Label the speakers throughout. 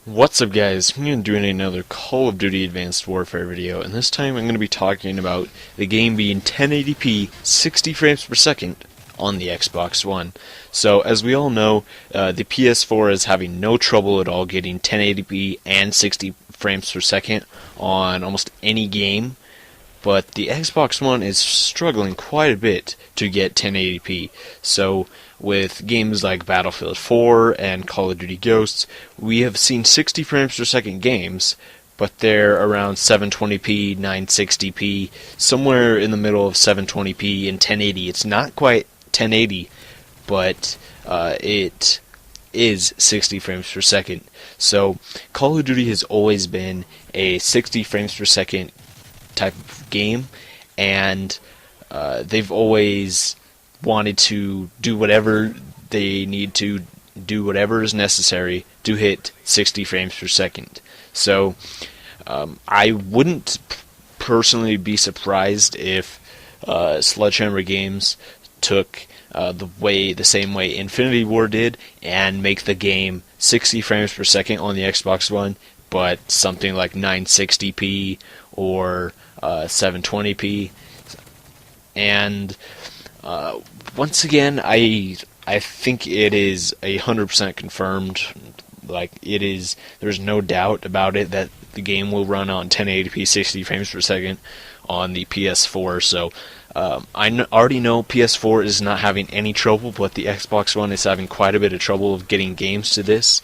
Speaker 1: What's up, guys? I'm going to be doing another Call of Duty Advanced Warfare video, and this time I'm going to be talking about the game being 1080p 60 frames per second on the Xbox One. So, as we all know, the PS4 is having no trouble at all getting 1080p and 60 frames per second on almost any game, but the Xbox One is struggling quite a bit to get 1080p. So with games like Battlefield 4 and Call of Duty Ghosts, we have seen 60 frames per second games, but they're around 720p, 960p, somewhere in the middle of 720p and 1080. It's not quite 1080, but it is 60 frames per second. So Call of Duty has always been a 60 frames per second type of game, and they've always wanted to do whatever they need to do, whatever is necessary to hit 60 frames per second. So I wouldn't personally be surprised if Sledgehammer Games took the same way Infinity Ward did and make the game 60 frames per second on the Xbox One, but something like 960p or 720p. And once again, I think it is 100% confirmed. Like, it is, there's no doubt about it that the game will run on 1080p 60 frames per second on the PS4. So already know PS4 is not having any trouble, but the Xbox One is having quite a bit of trouble of getting games to this.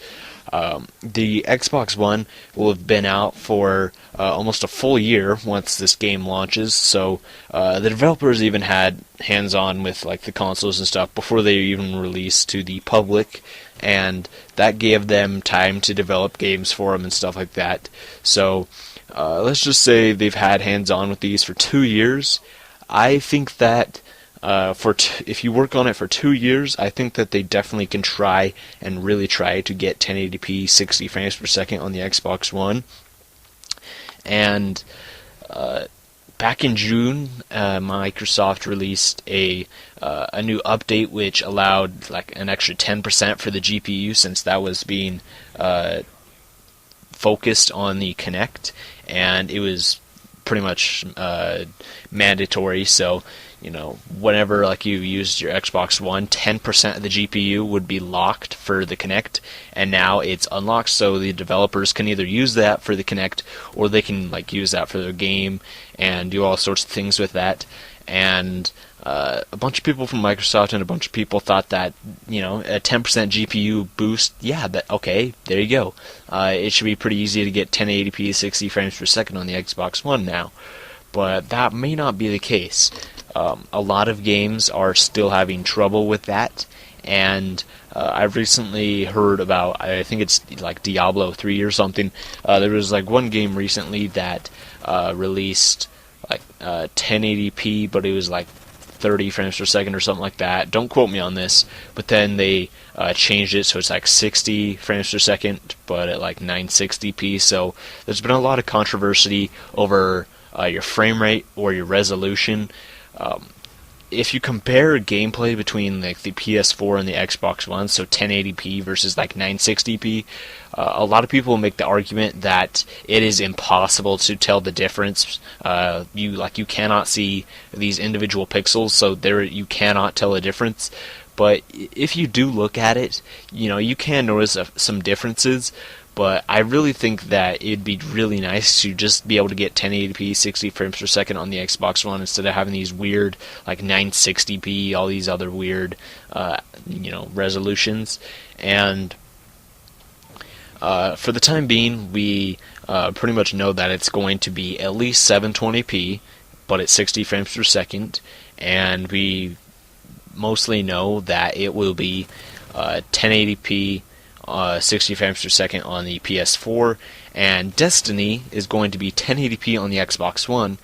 Speaker 1: The Xbox One will have been out for almost a full year once this game launches, so the developers even had hands-on with like the consoles and stuff before they even released to the public, and that gave them time to develop games for them and stuff like that. So let's just say they've had hands-on with these for 2 years. I think that if you work on it for 2 years, I think that they definitely can try and really try to get 1080p 60 frames per second on the Xbox One. And back in June, Microsoft released a new update which allowed like an extra 10% for the GPU, since that was being focused on the Kinect, and it was pretty much mandatory. So whenever like you used your Xbox One, 10% of the GPU would be locked for the Kinect, and now it's unlocked, so the developers can either use that for the Kinect or they can like use that for their game and do all sorts of things with that. And a bunch of people from Microsoft and a bunch of people thought that a 10% GPU boost, okay, there you go. It should be pretty easy to get 1080p 60 frames per second on the Xbox One now, but that may not be the case. A lot of games are still having trouble with that, and I've recently heard about, I think it's like Diablo 3 or something. There was like one game recently that released like 1080p, but it was like 30 frames per second or something like that. Don't quote me on this, but then they changed it so it's like 60 frames per second, but at like 960p. So there's been a lot of controversy over your frame rate or your resolution. If you compare gameplay between like the PS4 and the Xbox One, so 1080p versus like 960p, a lot of people make the argument that it is impossible to tell the difference. You cannot see these individual pixels, so you cannot tell a difference. But if you do look at it, you can notice some differences. But I really think that it'd be really nice to just be able to get 1080p 60 frames per second on the Xbox One instead of having these weird like 960p, all these other weird resolutions. And for the time being, we pretty much know that it's going to be at least 720p, but at 60 frames per second, and we mostly know that it will be 1080p 60 frames per second on the PS4, and Destiny is going to be 1080p on the Xbox One,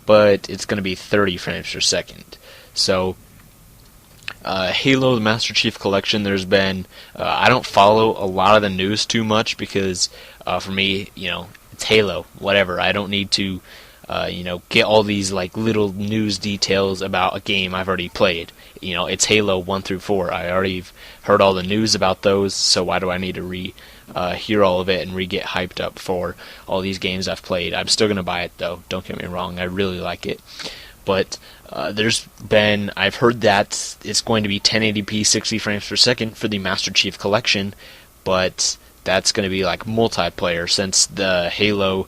Speaker 1: but it's going to be 30 frames per second. So Halo the Master Chief Collection, there's been I don't follow a lot of the news too much because for me, it's Halo, whatever. I don't need to get all these like little news details about a game I've already played. It's Halo 1 through 4. I already heard all the news about those, so why do I need to hear all of it and get hyped up for all these games I've played? I'm still gonna buy it though. Don't get me wrong. I really like it, but I've heard that it's going to be 1080p 60 frames per second for the Master Chief Collection, but that's going to be like multiplayer, since the Halo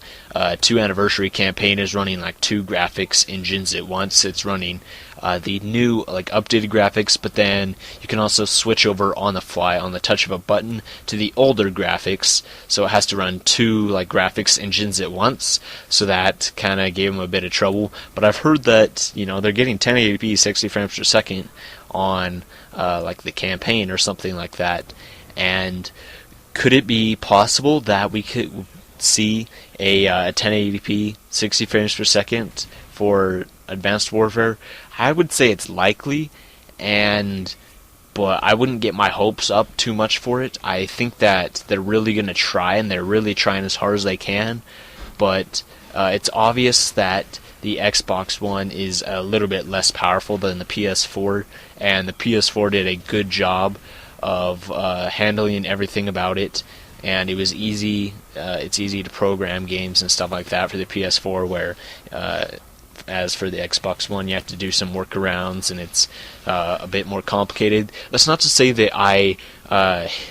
Speaker 1: 2 Anniversary campaign is running like two graphics engines at once. It's running the new like updated graphics, but then you can also switch over on the fly on the touch of a button to the older graphics, so it has to run two like graphics engines at once. So that kind of gave them a bit of trouble, but I've heard that they're getting 1080p 60 frames per second on like the campaign or something like that. And could it be possible that we could see a 1080p 60 frames per second for Advanced Warfare? I would say it's likely, but I wouldn't get my hopes up too much for it. I think that they're really going to try, and they're really trying as hard as they can, but it's obvious that the Xbox One is a little bit less powerful than the PS4, and the PS4 did a good job of handling everything about it, and it was easy. It's easy to program games and stuff like that for the PS4, where as for the Xbox One, you have to do some workarounds, and it's a bit more complicated. That's not to say that I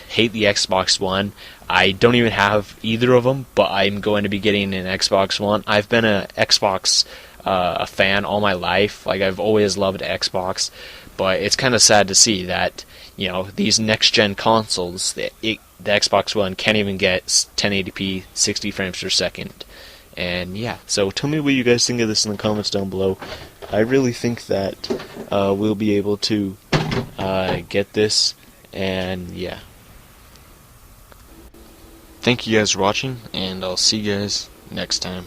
Speaker 1: hate the Xbox One. I don't even have either of them, but I'm going to be getting an Xbox One. I've been a Xbox a fan all my life. Like, I've always loved Xbox, but it's kind of sad to see that these next-gen consoles, the Xbox One can't even get 1080p 60 frames per second. And yeah, so tell me what you guys think of this in the comments down below. I really think that we'll be able to get this, and yeah. Thank you guys for watching, and I'll see you guys next time.